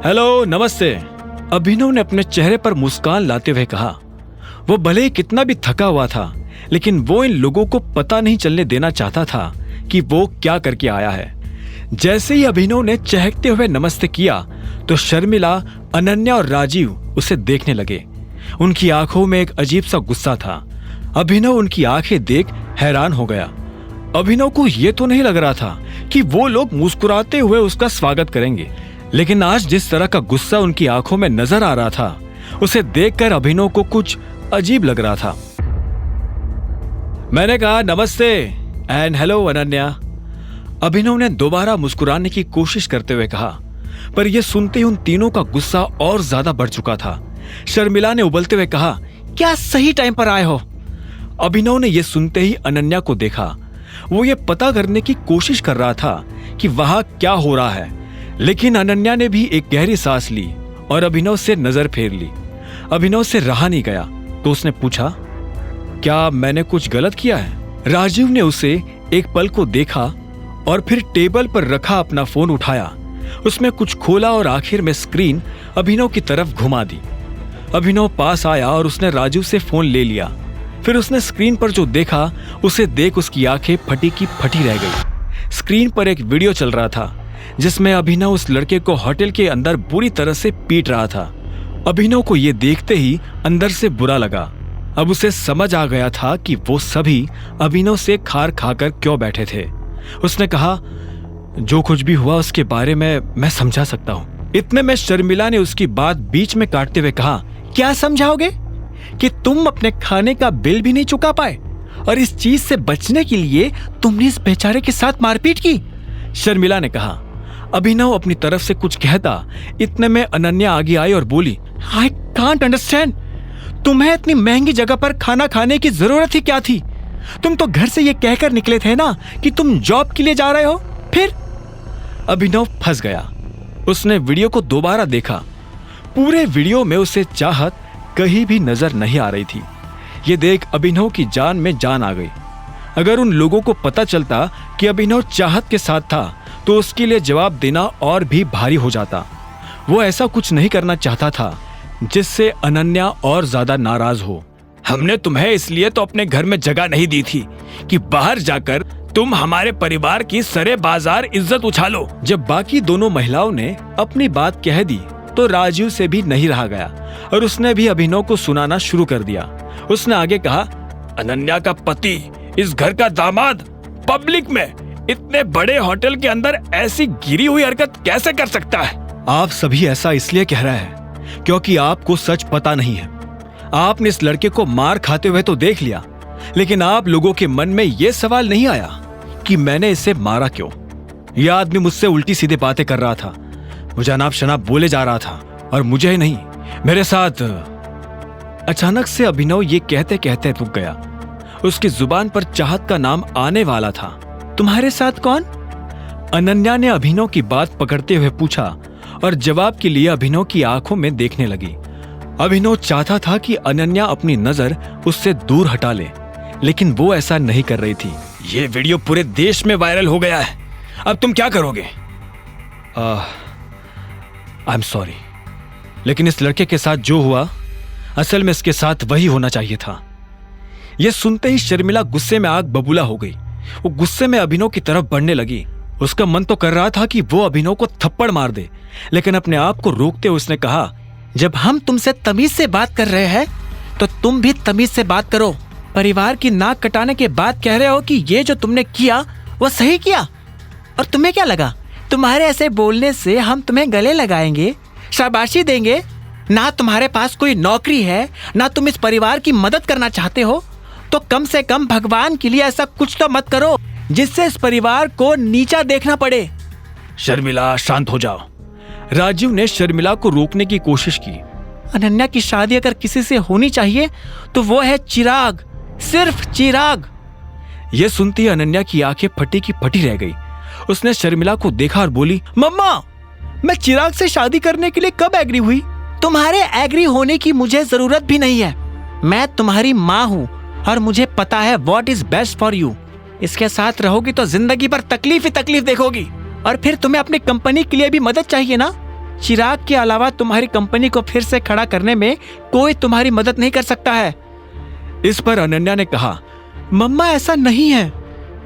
Hello, नमस्ते। अभिनव ने अपने चेहरे पर मुस्कान लाते हुए कहा। वो भले ही कितना भी थका हुआ था, लेकिन वो इन लोगों को पता नहीं चलने देना चाहता था कि वो क्या करके आया है। जैसे ही अभिनव ने चहकते हुए नमस्ते किया तो शर्मिला, अनन्या और राजीव उसे देखने लगे। उनकी आंखों में एक अजीब सा गुस्सा था। अभिनव उनकी आंखें देख हैरान हो गया। अभिनव को यह तो नहीं लग रहा था कि वो लोग मुस्कुराते हुए उसका स्वागत करेंगे, लेकिन आज जिस तरह का गुस्सा उनकी आंखों में नजर आ रहा था, उसे देखकर अभिनव को कुछ अजीब लग रहा था। मैंने कहा नमस्ते एंड हेलो अनन्या। अभिनव ने दोबारा मुस्कुराने की कोशिश करते हुए कहा, पर यह सुनते ही उन तीनों का गुस्सा और ज्यादा बढ़ चुका था। शर्मिला ने उबलते हुए कहा, क्या सही टाइम पर आए हो? अभिनव ने यह सुनते ही अनन्या को देखा। वो ये पता करने की कोशिश कर रहा था कि वहां क्या हो रहा है, लेकिन अनन्या ने भी एक गहरी सांस ली और अभिनव से नजर फेर ली। अभिनव से रहा नहीं गया तो उसने पूछा, क्या मैंने कुछ गलत किया है? राजीव ने उसे एक पल को देखा और फिर टेबल पर रखा अपना फोन उठाया, उसमें कुछ खोला और आखिर में स्क्रीन अभिनव की तरफ घुमा दी। अभिनव पास आया और उसने राजीव से फोन ले लिया। फिर उसने स्क्रीन पर जो देखा उसे देख उसकी आंखें फटी की फटी रह गई। स्क्रीन पर एक वीडियो चल रहा था जिसमें अभिनव उस लड़के को होटल के अंदर बुरी तरह से पीट रहा था। अभिनव को यह देखते ही अंदर से बुरा लगा। अब उसे समझ आ गया था कि वो सभी अभिनव से खार खाकर क्यों बैठे थे। उसने कहा, जो कुछ भी हुआ उसके बारे में मैं समझा सकता हूँ। इतने में शर्मिला ने उसकी बात बीच में काटते हुए कहा, क्या समझाओगे? कि तुम अपने खाने का बिल भी नहीं चुका पाए और इस चीज से बचने के लिए तुमने इस बेचारे के साथ मारपीट की? शर्मिला ने कहा। अभिनव अपनी तरफ से कुछ कहता, इतने में अनन्या आगे आई और बोली, आई कांट अंडरस्टैंड, तुम्हें इतनी महंगी जगह पर खाना खाने की जरूरत ही क्या थी? तुम तो घर से ये कहकर निकले थे ना कि तुम जॉब के लिए जा रहे हो। फिर अभिनव फंस गया। उसने वीडियो को दोबारा देखा। पूरे वीडियो में उसे चाहत कहीं भी नजर नहीं आ रही थी। ये देख अभिनव की जान में जान आ गई। अगर उन लोगों को पता चलता कि अभिनव चाहत के साथ था तो उसके लिए जवाब देना और भी भारी हो जाता। वो ऐसा कुछ नहीं करना चाहता था जिससे अनन्या और ज्यादा नाराज हो। हमने तुम्हें इसलिए तो अपने घर में जगह नहीं दी थी कि बाहर जाकर तुम हमारे परिवार की सरे बाजार इज्जत उछालो। जब बाकी दोनों महिलाओं ने अपनी बात कह दी तो राजीव से भी नहीं रहा गया और उसने भी अभिनव को सुनाना शुरू कर दिया। उसने आगे कहा, अनन्या का पति, इस घर का दामाद, पब्लिक में इतने बड़े होटल के अंदर ऐसी गिरी हुई हरकत कैसे कर सकता है? आप सभी ऐसा इसलिए कह रहे हैं क्योंकि आपको सच पता नहीं है। आपने इस लड़के को मार खाते हुए तो देख लिया, लेकिन आप लोगों के मन में यह सवाल नहीं आया कि मैंने इसे मारा क्यों? यह आदमी मुझसे उल्टी सीधी बातें कर रहा था, मुझे अनाप शनाप बोले जा रहा था और मुझे ही नहीं, मेरे साथ। अचानक से अभिनव ये कहते कहते रुक गया। उसकी जुबान पर चाहत का नाम आने वाला था। तुम्हारे साथ कौन? अनन्या ने अभिनव की बात पकड़ते हुए पूछा और जवाब के लिए अभिनव की आंखों में देखने लगी। अभिनव चाहता था कि अनन्या अपनी नजर उससे दूर हटा ले, लेकिन वो ऐसा नहीं कर रही थी। ये वीडियो पूरे देश में वायरल हो गया है, अब तुम क्या करोगे? आई एम सॉरी, लेकिन इस लड़के के साथ जो हुआ असल में इसके साथ वही होना चाहिए था। यह सुनते ही शर्मिला गुस्से में आग बबूला हो गई। वो गुस्से में अभिनव की तरफ बढ़ने लगी। उसका मन तो कर रहा था कि वो अभिनव को थप्पड़ मार दे, लेकिन अपने आप को रोकते हुए उसने कहा, जब हम तुमसे तमीज से बात कर रहे हैं तो तुम भी तमीज से बात करो। परिवार की नाक कटाने के बाद कह रहे हो कि ये जो तुमने किया वो सही किया, और तुम्हें क्या लगा तुम्हारे ऐसे बोलने से हम तुम्हें गले लगाएंगे, शाबाशी देंगे? ना तुम्हारे पास कोई नौकरी है, ना तुम इस परिवार की मदद करना चाहते हो, तो कम से कम भगवान के लिए ऐसा कुछ तो मत करो जिससे इस परिवार को नीचा देखना पड़े। शर्मिला, शांत हो जाओ। राजीव ने शर्मिला को रोकने की कोशिश की। अनन्या की शादी अगर किसी से होनी चाहिए तो वो है चिराग, सिर्फ चिराग। यह सुनती ही अनन्या की आंखें फटी की फटी रह गई। उसने शर्मिला को देखा और बोली, मम्मा, मैं चिराग से शादी करने के लिए कब एग्री हुई? तुम्हारे एग्री होने की मुझे जरूरत भी नहीं है। मैं तुम्हारी माँ हूँ और मुझे पता है what is best for you. इसके साथ रहोगी तो जिंदगी भर तकलीफ ही तकलीफ देखोगी, और फिर तुम्हें अपनी कंपनी के लिए भी मदद चाहिए ना, चिराग के अलावा तुम्हारी कंपनी को फिर से खड़ा करने में कोई तुम्हारी मदद नहीं कर सकता है। इस पर अनन्या ने कहा, मम्मा ऐसा नहीं है,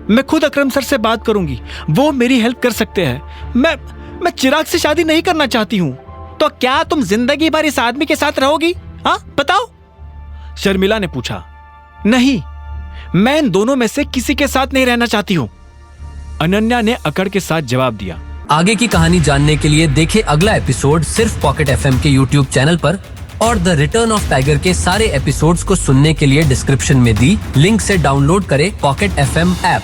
मैं खुद अकरम सर से बात करूंगी, वो मेरी हेल्प कर सकते हैं। मैं चिराग से शादी नहीं करना चाहती हूं। तो क्या तुम जिंदगी भर इस आदमी के साथ रहोगी? हाँ बताओ, शर्मिला ने पूछा। नहीं, मैं इन दोनों में से किसी के साथ नहीं रहना चाहती हूं, अनन्या ने अकड़ के साथ जवाब दिया। आगे की कहानी जानने के लिए देखें अगला एपिसोड सिर्फ पॉकेट एफएम के यूट्यूब चैनल पर, और द रिटर्न ऑफ टाइगर के सारे एपिसोड्स को सुनने के लिए डिस्क्रिप्शन में दी लिंक से डाउनलोड करें पॉकेट एफएम ऐप।